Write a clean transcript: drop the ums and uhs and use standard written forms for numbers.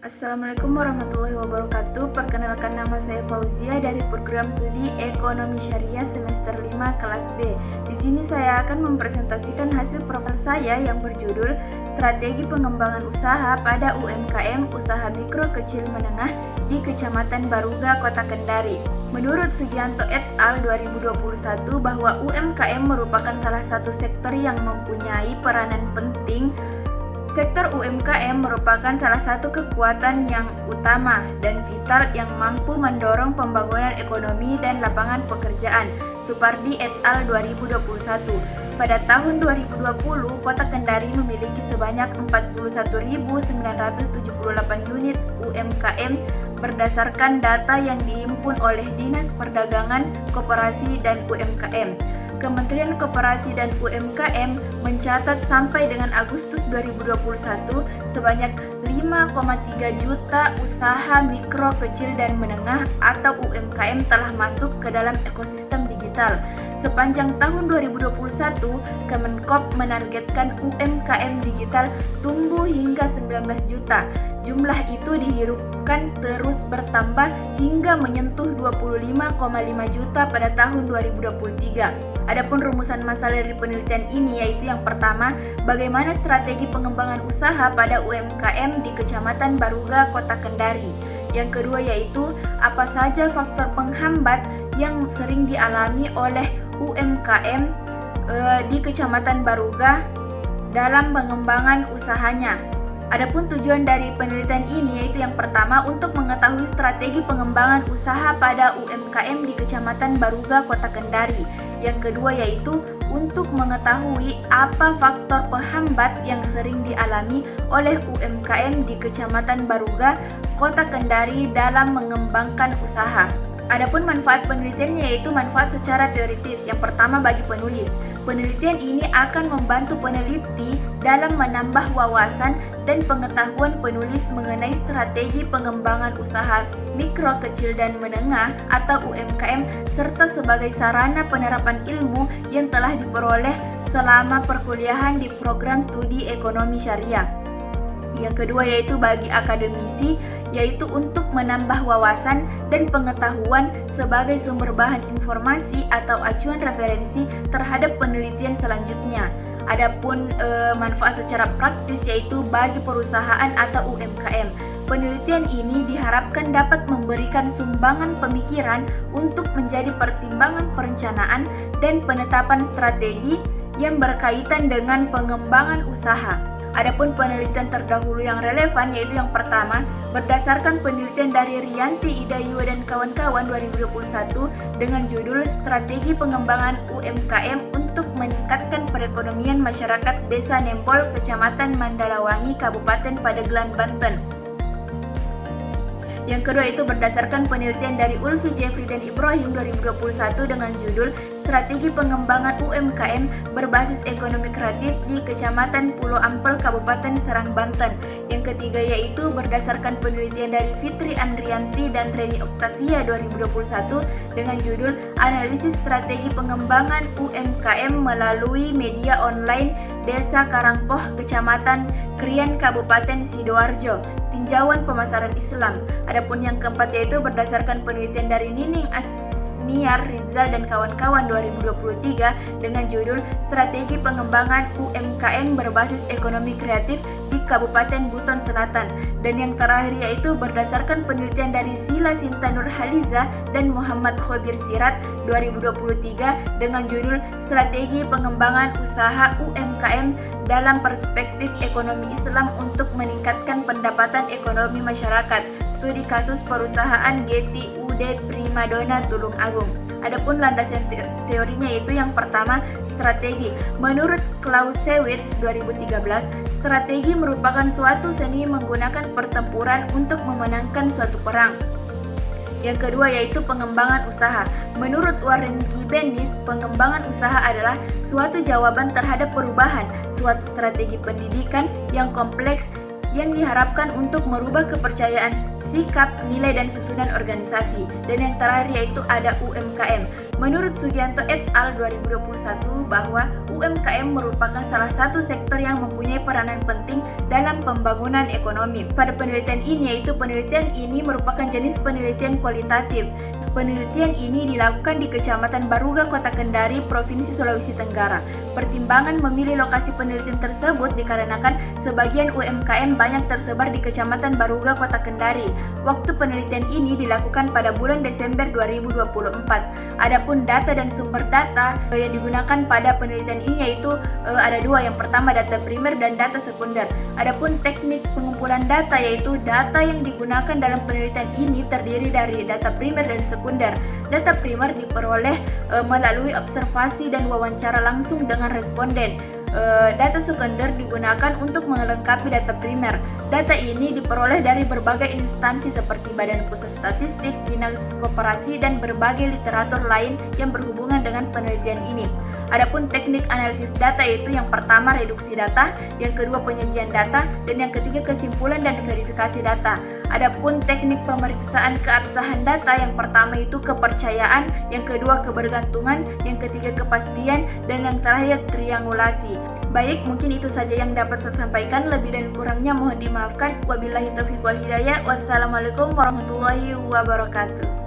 Assalamualaikum warahmatullahi wabarakatuh. Perkenalkan, nama saya Fauzia dari program studi Ekonomi Syariah semester 5 kelas B. Di sini saya akan mempresentasikan hasil proposal saya yang berjudul Strategi Pengembangan Usaha pada UMKM Usaha Mikro Kecil Menengah di Kecamatan Baruga, Kota Kendari. Menurut Sugianto et al. 2021 bahwa UMKM merupakan salah satu sektor yang mempunyai peranan penting. Sektor UMKM merupakan salah satu kekuatan yang utama dan vital yang mampu mendorong pembangunan ekonomi dan lapangan pekerjaan. Supardi et al. 2021. Pada tahun 2020, Kota Kendari memiliki sebanyak 41.978 unit UMKM berdasarkan data yang dihimpun oleh Dinas Perdagangan, Koperasi dan UMKM. Kementerian Koperasi dan UMKM mencatat sampai dengan Agustus 2021 sebanyak 5,3 juta usaha mikro, kecil, dan menengah atau UMKM telah masuk ke dalam ekosistem digital. Sepanjang tahun 2021, Kemenkop menargetkan UMKM digital tumbuh hingga 19 juta. Jumlah itu diharapkan terus bertambah hingga menyentuh 25,5 juta pada tahun 2023. Adapun rumusan masalah dari penelitian ini yaitu yang pertama, bagaimana strategi pengembangan usaha pada UMKM di Kecamatan Baruga, Kota Kendari. Yang kedua yaitu apa saja faktor penghambat yang sering dialami oleh UMKM di Kecamatan Baruga dalam pengembangan usahanya. Adapun tujuan dari penelitian ini yaitu yang pertama untuk mengetahui strategi pengembangan usaha pada UMKM di Kecamatan Baruga, Kota Kendari. Yang kedua yaitu untuk mengetahui apa faktor penghambat yang sering dialami oleh UMKM di Kecamatan Baruga, Kota Kendari dalam mengembangkan usaha. Adapun manfaat penelitiannya yaitu manfaat secara teoritis. Yang pertama bagi penulis. Penelitian ini akan membantu peneliti dalam menambah wawasan dan pengetahuan penulis mengenai strategi pengembangan usaha mikro, kecil, dan menengah atau UMKM serta sebagai sarana penerapan ilmu yang telah diperoleh selama perkuliahan di program studi ekonomi syariah. Yang kedua yaitu bagi akademisi, yaitu untuk menambah wawasan dan pengetahuan sebagai sumber bahan informasi atau acuan referensi terhadap penelitian selanjutnya. Adapun manfaat secara praktis yaitu bagi perusahaan atau UMKM. Penelitian ini diharapkan dapat memberikan sumbangan pemikiran untuk menjadi pertimbangan perencanaan dan penetapan strategi yang berkaitan dengan pengembangan usaha. Adapun penelitian terdahulu yang relevan yaitu yang pertama, berdasarkan penelitian dari Rianti, Idayu dan kawan-kawan 2021 dengan judul Strategi Pengembangan UMKM untuk Meningkatkan Perekonomian Masyarakat Desa Nempol, Kecamatan Mandalawangi, Kabupaten Pandeglang, Banten. Yang kedua itu berdasarkan penelitian dari Ulfi, Jeffrey, dan Ibrahim 2021 dengan judul Strategi Pengembangan UMKM Berbasis Ekonomi Kreatif di Kecamatan Pulau Ampel, Kabupaten Serang, Banten. Yang ketiga yaitu berdasarkan penelitian dari Fitri Andrianti dan Reni Oktavia 2021 dengan judul Analisis Strategi Pengembangan UMKM Melalui Media Online Desa Karangpoh, Kecamatan Krian, Kabupaten Sidoarjo. Tinjauan pemasaran Islam. Adapun yang keempat yaitu berdasarkan penelitian dari Nining Asniar, Rizal dan kawan-kawan 2023 dengan judul Strategi Pengembangan UMKM Berbasis Ekonomi Kreatif di Kabupaten Buton Selatan. Dan yang terakhir yaitu berdasarkan penelitian dari Sila Sinta Nurhaliza dan Muhammad Khobir Sirat 2023 dengan judul Strategi Pengembangan Usaha UMKM dalam Perspektif Ekonomi Islam untuk Meningkatkan Pendapatan Ekonomi Masyarakat. Studi kasus perusahaan GTUD Primadona Tulung Agung. Adapun landasan teorinya yaitu yang pertama, strategi. Menurut Clausewitz 2013, strategi merupakan suatu seni menggunakan pertempuran untuk memenangkan suatu perang. Yang kedua yaitu pengembangan usaha. Menurut Warren G. Bennis, pengembangan usaha adalah suatu jawaban terhadap perubahan, suatu strategi pendidikan yang kompleks yang diharapkan untuk merubah kepercayaan, sikap, nilai, dan susunan organisasi. Dan yang terakhir yaitu ada UMKM. Menurut Sugianto et al. 2021 bahwa UMKM merupakan salah satu sektor yang mempunyai peranan penting dalam pembangunan ekonomi. Pada penelitian ini merupakan jenis penelitian kualitatif. Penelitian ini dilakukan di Kecamatan Baruga, Kota Kendari, Provinsi Sulawesi Tenggara. Pertimbangan memilih lokasi penelitian tersebut dikarenakan sebagian UMKM banyak tersebar di Kecamatan Baruga, Kota Kendari. Waktu penelitian ini dilakukan pada bulan Desember 2024. Adapun data dan sumber data yang digunakan pada penelitian ini yaitu ada dua. Yang pertama data primer dan data sekunder. Adapun teknik pengumpulan data yaitu data yang digunakan dalam penelitian ini terdiri dari data primer dan sekunder. Data primer diperoleh melalui observasi dan wawancara langsung dengan responden. Data sekunder digunakan untuk melengkapi data primer. Data ini diperoleh dari berbagai instansi seperti Badan Pusat Statistik, Dinas Koperasi, dan berbagai literatur lain yang berhubungan dengan penelitian ini. Adapun teknik analisis data yaitu yang pertama reduksi data, yang kedua penyajian data, dan yang ketiga kesimpulan dan verifikasi data. Adapun teknik pemeriksaan keabsahan data yang pertama itu kepercayaan, yang kedua kebergantungan, yang ketiga kepastian, dan yang terakhir triangulasi. Baik, mungkin itu saja yang dapat saya sampaikan. Lebih dan kurangnya mohon dimaafkan. Wabillahi taufiq wal hidayah. Wassalamualaikum warahmatullahi wabarakatuh.